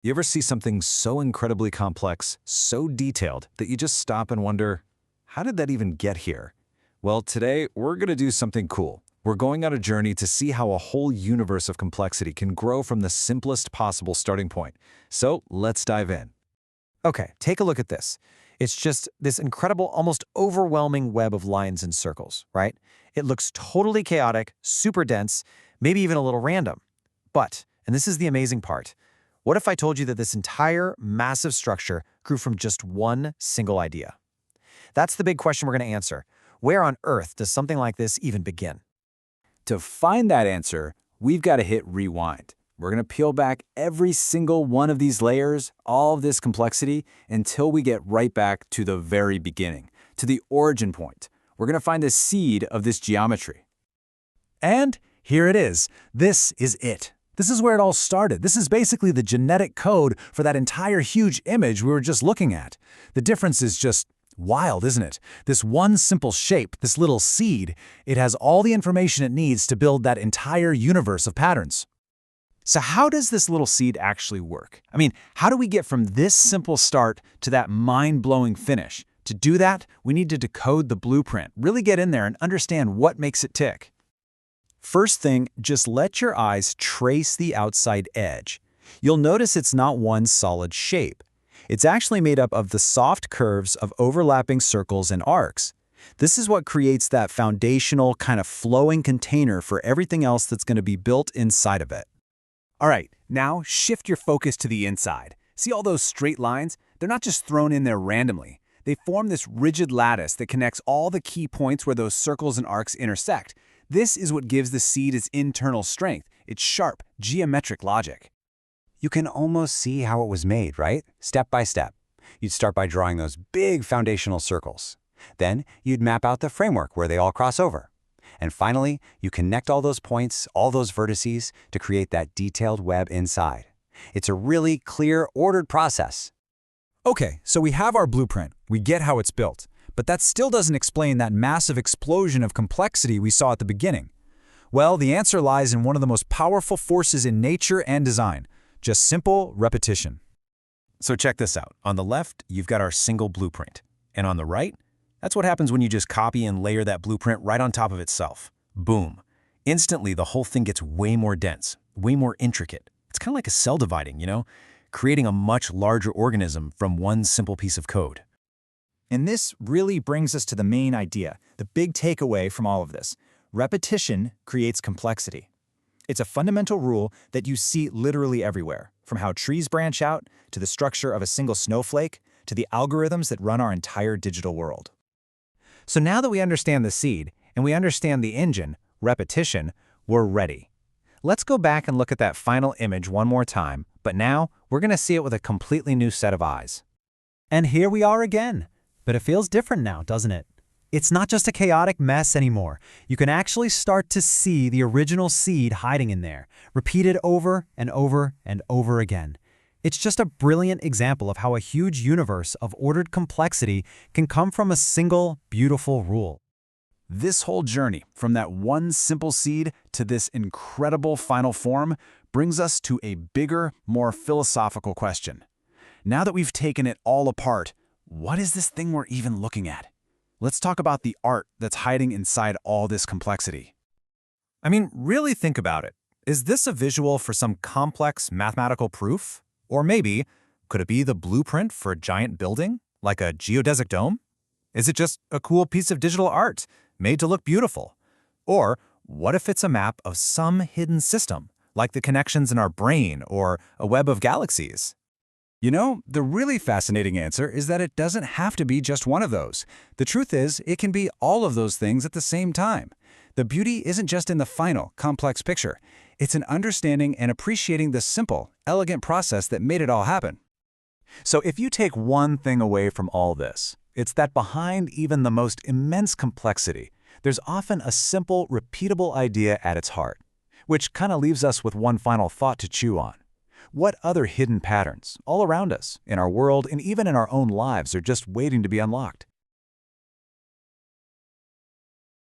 You ever see something so incredibly complex, so detailed, that you just stop and wonder, how did that even get here? Well, today we're going to do something cool. We're going on a journey to see how a whole universe of complexity can grow from the simplest possible starting point. So let's dive in. Okay, take a look at this. It's just this incredible, almost overwhelming web of lines and circles, right? It looks totally chaotic, super dense, maybe even a little random. But, and this is the amazing part, what if I told you that this entire massive structure grew from just one single idea? That's the big question we're going to answer. Where on earth does something like this even begin? To find that answer, we've got to hit rewind. We're going to peel back every single one of these layers, all of this complexity, until we get right back to the very beginning, to the origin point. We're going to find the seed of this geometry. And here it is. This is it. This is where it all started. This is basically the genetic code for that entire huge image we were just looking at. The difference is just wild, isn't it? This one simple shape, this little seed, it has all the information it needs to build that entire universe of patterns. So how does this little seed actually work? I mean, how do we get from this simple start to that mind-blowing finish? To do that, we need to decode the blueprint, really get in there and understand what makes it tick. First thing, just let your eyes trace the outside edge. You'll notice it's not one solid shape. It's actually made up of the soft curves of overlapping circles and arcs. This is what creates that foundational, kind of flowing container for everything else that's going to be built inside of it. All right, now shift your focus to the inside. See all those straight lines? They're not just thrown in there randomly. They form this rigid lattice that connects all the key points where those circles and arcs intersect. This is what gives the seed its internal strength, its sharp, geometric logic. You can almost see how it was made, right? Step by step. You'd start by drawing those big foundational circles. Then you'd map out the framework where they all cross over. And finally, you connect all those points, all those vertices, to create that detailed web inside. It's a really clear, ordered process. Okay, so we have our blueprint. We get how it's built. But that still doesn't explain that massive explosion of complexity we saw at the beginning. Well, the answer lies in one of the most powerful forces in nature and design, just simple repetition. So check this out. On the left, you've got our single blueprint. And on the right, that's what happens when you just copy and layer that blueprint right on top of itself. Boom. Instantly, the whole thing gets way more dense, way more intricate. It's kind of like a cell dividing, creating a much larger organism from one simple piece of code. And this really brings us to the main idea, the big takeaway from all of this. Repetition creates complexity. It's a fundamental rule that you see literally everywhere, from how trees branch out, to the structure of a single snowflake, to the algorithms that run our entire digital world. So now that we understand the seed, and we understand the engine, repetition, we're ready. Let's go back and look at that final image one more time, but now we're going to see it with a completely new set of eyes. And here we are again. But it feels different now, doesn't it? It's not just a chaotic mess anymore. You can actually start to see the original seed hiding in there, repeated over and over and over again. It's just a brilliant example of how a huge universe of ordered complexity can come from a single, beautiful rule. This whole journey, from that one simple seed to this incredible final form, brings us to a bigger, more philosophical question. Now that we've taken it all apart, what is this thing we're even looking at? Let's talk about the art that's hiding inside all this complexity. I mean, really think about it. Is this a visual for some complex mathematical proof? Or maybe, could it be the blueprint for a giant building, like a geodesic dome? Is it just a cool piece of digital art, made to look beautiful? Or what if it's a map of some hidden system, like the connections in our brain or a web of galaxies? The really fascinating answer is that it doesn't have to be just one of those. The truth is, it can be all of those things at the same time. The beauty isn't just in the final, complex picture. It's in understanding and appreciating the simple, elegant process that made it all happen. So if you take one thing away from all this, it's that behind even the most immense complexity, there's often a simple, repeatable idea at its heart, which kind of leaves us with one final thought to chew on. What other hidden patterns, all around us, in our world and even in our own lives, are just waiting to be unlocked?